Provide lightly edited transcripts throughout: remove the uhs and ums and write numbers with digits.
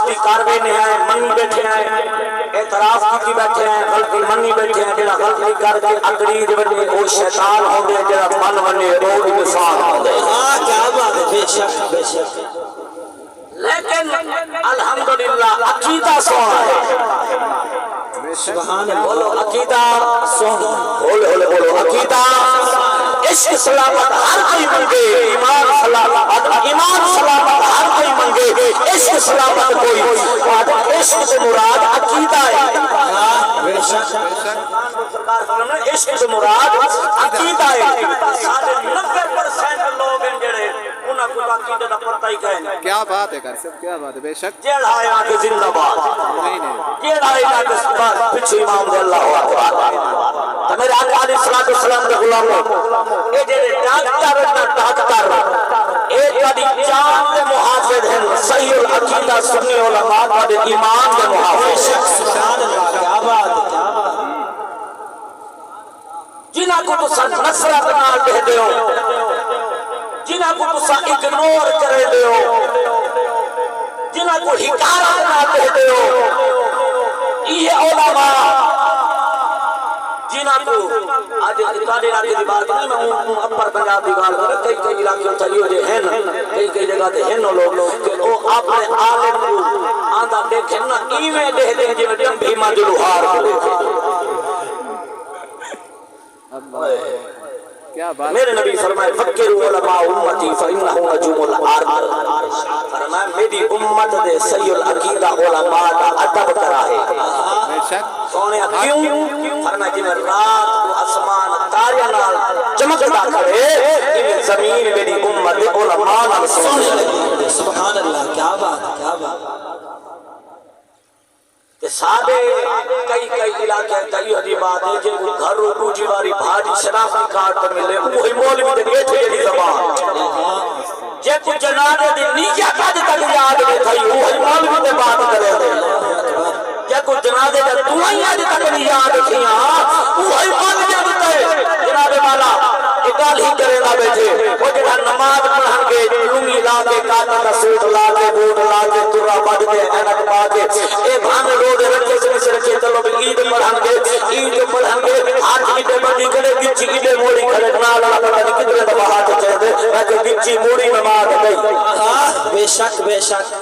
کی کاروے نے آئے منی بیٹھے آئے اعتراف کی بیٹھے ہیں غلطی منی بیٹھے ہیں جڑا غلطی کر کے اقریر بنے وہ شیطان ہو گئے جڑا من بنے روح انسان ہو گئے کیا بات ہے بے شک بے شک لیکن الحمدللہ عقیدہ سونا ہے سبحان اللہ بولو عقیدہ سونا بولو عقیدہ عشق سلامت ہر کوئی منگے ایمان سلامت ہر کوئی منگے عشق سلامت کوئی عشق سے مراد عقیدہ ہے بے شک عشق سے مراد عقیدہ ہے سارے 90% لوگ ہیں جڑے انہاں کو عقیدہ دا پتہ ہی کہیں کیا بات ہے کر سکتے کیا بات ہے بے شک جیڑا ہے آگے زندہ باد جیڑا ہے آگے پچھے امام دے اللہ اکبر تو میرے آقا علیہ السلام دے غلاموں اے جڑے ڈاکٹر اے کدی جان دے محافظ ہیں صحیح العقیدہ سنی علماء دے ایمان دے محافظ سبحان اللہ کیا بات ہے جنہاں کو تسا نصرت نال دے دیو جنہاں کو تسا اگنور کرے دیو جنہاں کو حکارت نال دے دیو یہ علماء جنہاں کو آج اتارے علاقے دی بات نہیں میں اپر پنجاب دی بات کریں کئی علاقے چلیو جے ہیں کئی جگہ تے ہیں لوگ کہ وہ اپنے عالم کو آندہ دیکھیں نا ایویں دے دیں جی میں ڈمبھی مجلوہار کو دیکھیں کیا بات میرے نبی فرمائے فکروا علماء امتی فانہم نجوم الارض فرمائے میری امت دے صحیح العقیدہ علماء دا ادب کرا ہے بے شک سونے کیوں فرمائے جی میں رات کو آسمان تاریاں نال چمکدا کرے یہ زمین میری امت دے علماء نال سونے لگی سبحان اللہ کیا بات ہے کیا بات کہ سادے کئی علاقے کئی حدی بات ہے جن کو گھر روٹو جیواری بھاجی شرافی کارٹ پر ملے وہی مولوی دے بیٹھے جی زبان جے کو جنازے دی نیت اج تک یاد نہیں تھی وہی مولوی دے بات کرے دے جے کو جنازے دا دعائیں اج تک نہیں یاد تھیاں وہی مولوی دے جناب والا گل ہی کرے نہ بیٹھے وہ جڑا نماز پڑھن کے لنگی لا کے کاٹا دا سوٹ لا کے بوٹ لا کے ترا بد کے اینک پا کے اے بھان روڈ رکھے سے رکھے چلو عید پڑھن کے ہاتھ کی تے بڑی کرے گچی کی تے موڑی کھڑے نال پتہ نہیں کتنے دفعہ ہاتھ چڑھ دے کہ گچی موڑی میں مار گئی بے شک بے شک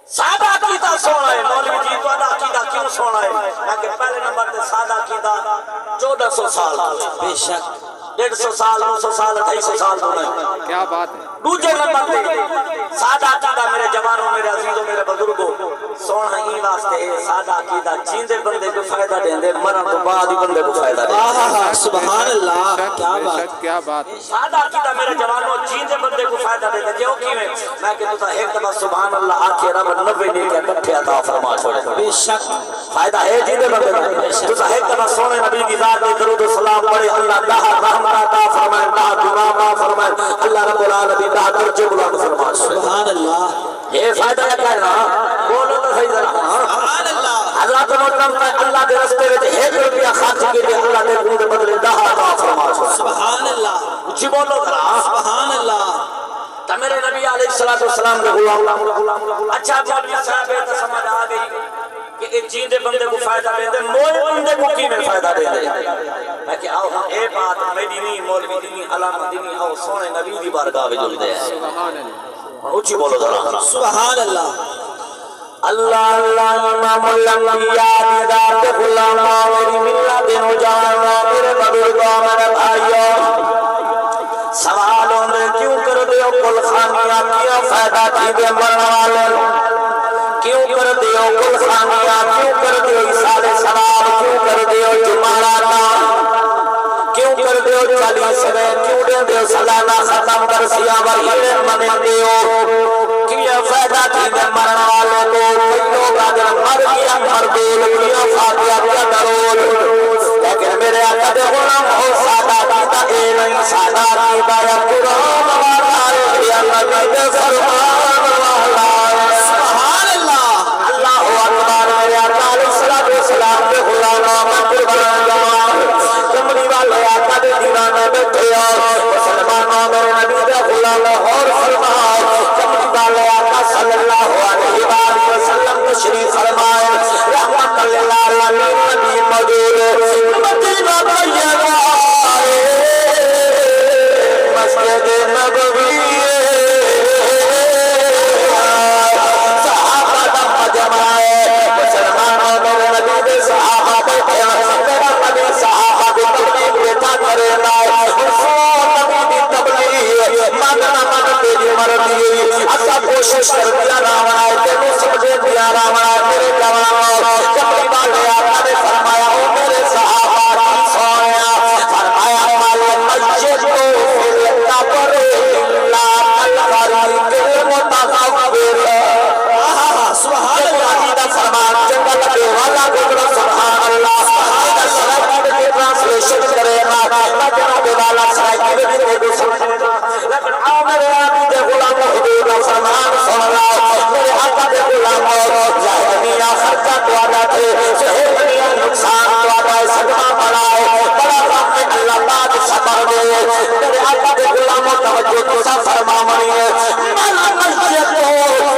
سادہ عقیدہ سونا ہے مولوی جی تو عقیدہ کیوں سونا ہے کہ پہلے نمبر تے سادہ عقیدہ 1400 سال بے شک 150 سال 200 سال 250 سال ہونا ہے کیا بات ہے دوسرے نمبر پہ سادہ عقیدہ میرے جوانوں میرے عزیزوں میرے بزرگوں سونا ہی واسطے ہے سادہ عقیدہ جیندے بندے کو فائدہ دیں دے مرن تو بعد ہی بندے کو فائدہ دیں سبحان اللہ کیا بات کیا بات سادہ عقیدہ میرے جوانوں جیندے بندے کو فائدہ دیں دے کیوں کی میں کہ تُسا ایک دفعہ سبحان اللہ آکھے رب 90 نے کے کٹھے عطا فرما چھوڑے بے شک فائدہ ہے جیندے بندے کو تُسا ایک دفعہ سونے نبی کی ذات میں درود و سلام پڑھے اللہ رحمت عطا فرمائے دعا عطا فرمائے اللہ رب العالمین درجے بلند فرمائے سبحان اللہ یہ فائدہ کیا ہے نا بولو تو صحیح ذرا سبحان اللہ حضرات محترم اللہ کے راستے میں 1 روپیہ خرچ کے لیے اللہ نے دے بدلے 10 عطا فرمائے سبحان اللہ جی بولو ذرا سبحان اللہ تو میرے نبی علیہ السلام کے غلام اچھا مولوی صاحب تو سمجھ آ گئی کہ ایک جیندے بندے کو فائدہ دے دے موئے بندے کو کی میں فائدہ دے دے میں کہ آؤ ہم اے بات میری نہیں مولوی دینی علامہ دینی آؤ سونے نبی دی بارگاہ میں جل دے سبحان اللہ اونچی بولو ذرا سبحان اللہ اللہ اللہ امام الانبیاء ذات غلام میری ملت نو جانا میرے بزرگوں میرے بھائیوں سوالوں میں کیوں کر دیو کل خانیاں کیا فائدہ کی دے مرن والے کیوں کر دیو کل خانیاں کیوں کر دیو اصال سوال کیوں کر دیو جمعراتا کیوں کر دیو 40 میں کیوں دے دیو سالانہ ختم کر سیاں وحیلے منے دیو کیا فائدہ کی دے مرن والے کو لوگ اگر مر گیا مردول کیا فاتحہ کیا درول لیکن میرے آقا دے غلام ہو سادہ کیتا اے نہیں سادہ کیتا یا قرآن والا یا نبی دے فرمان والا سبحان اللہ اللہ اکبر میرے آقا علیہ السلام دے غلام میں قربان جاواں کملی والے آقا دے دیوانے بیٹھے مسلمانوں میرے نبی دے غلام اور فرماؤ کملی والے آقا صلی اللہ علیہ تشریف فرمائے رحمت للعالمین نبی موجود مدینہ طیبہ مسجد نبوی صحابہ دا مجمع مسلمانوں میرے نبی دے صحابہ بیٹھے میرا نبی صحابہ دی تبلیغ بیٹھا کرے نبی دی تبلیغ ماننا مانتے جی مردی اچھا کوشش کر دیا راونا ہے تینوں سمجھے دیا راونا ہے میرے جوانوں جب والے آقا نے فرمایا او میرے صحابہ کی سویا فرمایا مالے مسجد کو فلتا پر اللہ الغری کے متغفر سبحان اللہ عقیدہ فرمان جنگل کے والا گزر سبحان اللہ عقیدہ سرائیل کے ٹرانسلیشن کرے گا جناب والا سرائیل کے بھی دے سمجھے لیکن آمر آبی دے غلام حدود فرمان سن رہا میرے آقا دے غلام ظاہرینیہ خرچہ تو آدھا تھے سہیرینیہ نقصان تو آدھا ہے صدمہ بڑا ہے بڑا رب میں اللہ بات صبر دے میرے آقا دے غلام توجہ تو سا فرما منی ہے مالا مسجد کو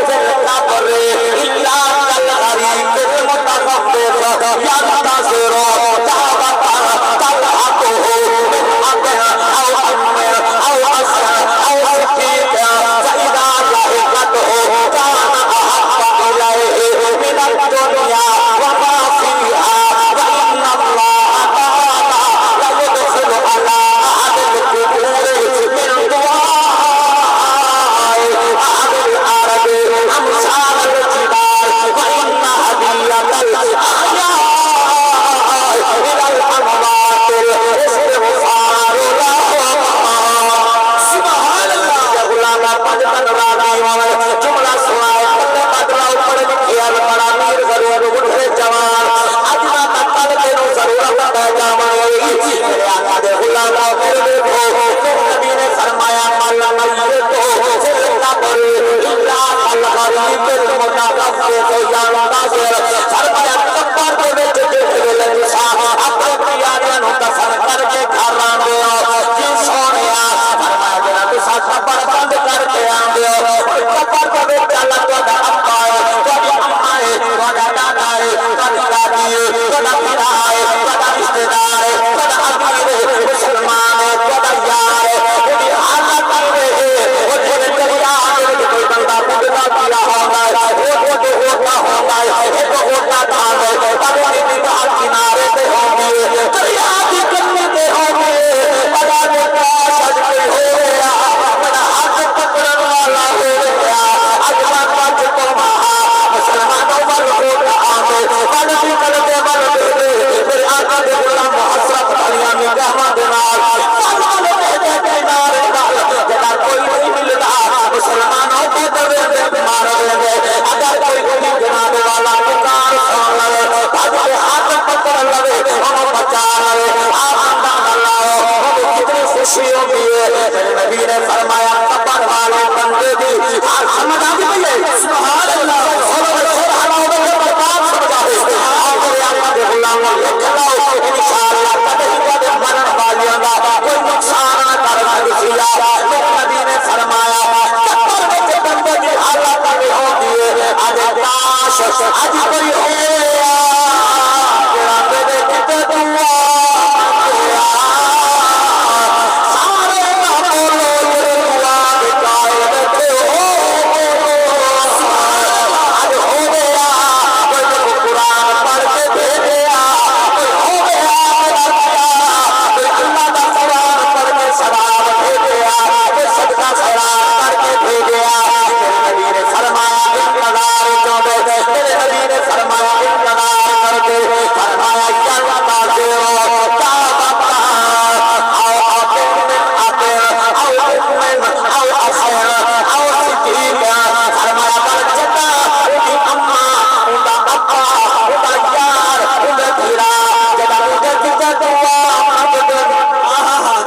فلتا پر اللہ الغریب کے متغفر یا نتاظر تابتا تلحقه من عبد او امر او اصر او صدیق فإذا لحقته كان أحب إليه من الدنيا وما فيها وإن الله تعالى ليدخل على أحد القبور من دعاء أحد العرب أمثال الجبال وإن هدية الأحياء إلى الأموات الاستغفار لهم سبحان اللہ یا غلام پنجتن راضی جملہ سنائے اللہ بدلاؤ پڑھ لکھیال بڑا میر ضرور اٹھے جوان اجنا تکل تینوں ضرورت ہے جامعی میرے آقا دے غلام میرے دیکھو نبی نے فرمایا مالا میت ہو فلتا پر اللہ الغریب المتغفر یا ناظر فرمایا کبر دے وچ دیکھ لے نساء اپنے پیاریاں نوں دفن کر کے گھر آندے ہو جی سونیا فرمایا جڑا تساں قبر بند کر کے آندے ہو قبر دے وچ اللہ تہاڈا ابا ہے تہاڈی اماں ہے تہاڈا دادا ہے تہاڈی دادی ہے تہاڈا بھرا ہے تہاڈا رشتہ دار ہے تہاڈا امیر ہے مسلمان ہے تہاڈا یار ہے تہاڈی حالت ہے وہ جڑے دریا دے کوئی بندہ بڑا پیا ہوندا ہے وہ ہوتا ہوندا ہے ایک ہوتا دان ہے پانی دی بہار کنارے تے ہوندی دریا دی کنارے تے ہوندی بڑا نیتا سجدے ہویا بڑا ہاتھ پکڑن والا ہویا اجلا پاک تو مہا مسلمانوں ور ہوتا آمے بڑا بھی کرتے بڑا میرے آقا دے غلام حسرت علیہ نگاہاں دے نال سلمان دے کنارے نال جڑا کوئی نہیں ملدا مسلمانوں کے دروے تے مار دے اگر کوئی کوئی جناب والا پکار سن لے بھاج کے ہاتھ پکڑ لے ہم بچا لے آپ اللہ کتنی خوشی ہوتی ہے میرے نبی نے فرمایا قبر والے بندے دی سمجھ آ گئی سبحان اللہ سبحان اللہ برکات سمجھا دے میرے آقا دے غلام کھلاؤ انشاءاللہ کبھی کبھی مرن والیاں دا کوئی نقصان نہ کر سکیا نبی نے فرمایا قبر وچ بندے دی حالت نہیں ہوتی ہے اج کاش اج کوئی ہویا جڑا میرے کتے دعا سارے نہ بولو دعا دے قائل بیٹھے ہو اج ہو گیا کوئی قرآن پڑھ کے بھیجیا کوئی ہو گیا کوئی اللہ دا قرآن پڑھ کے ثواب بھیجیا کوئی صدقہ خیرات کر کے بھیجیا میرے نبی نے فرمایا انتظار جو دے میرے نبی نے فرمایا انتظار کر کے فرمایا یا اللہ تاجرو کیا بتا او آتر من آتر او من او اخیر او صدیق فرمایا برچتا اُنی اماں اُنڈا ابا اُنڈا یار اُنڈا بھیرا جڑا اُنڈا کتا دعا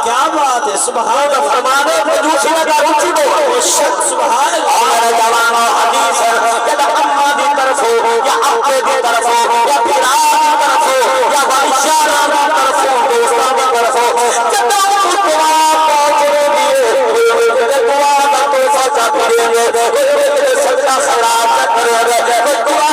کیا بات ہے سبحان اللہ فرمانے کو دوسرے کا روچی دو سبحان اللہ اور جوانوں حدیث جب اماں دی طرف ہو یا ابے دی طرف ہو یا بھیرا دی طرف ہو یا بھائیچارہ دی طرف ہو دوستوں دی طرف ہو جب دعا پہنچنے دیے دعا کا تو سچا کریں گے صدقہ خیرات کریں گے دعا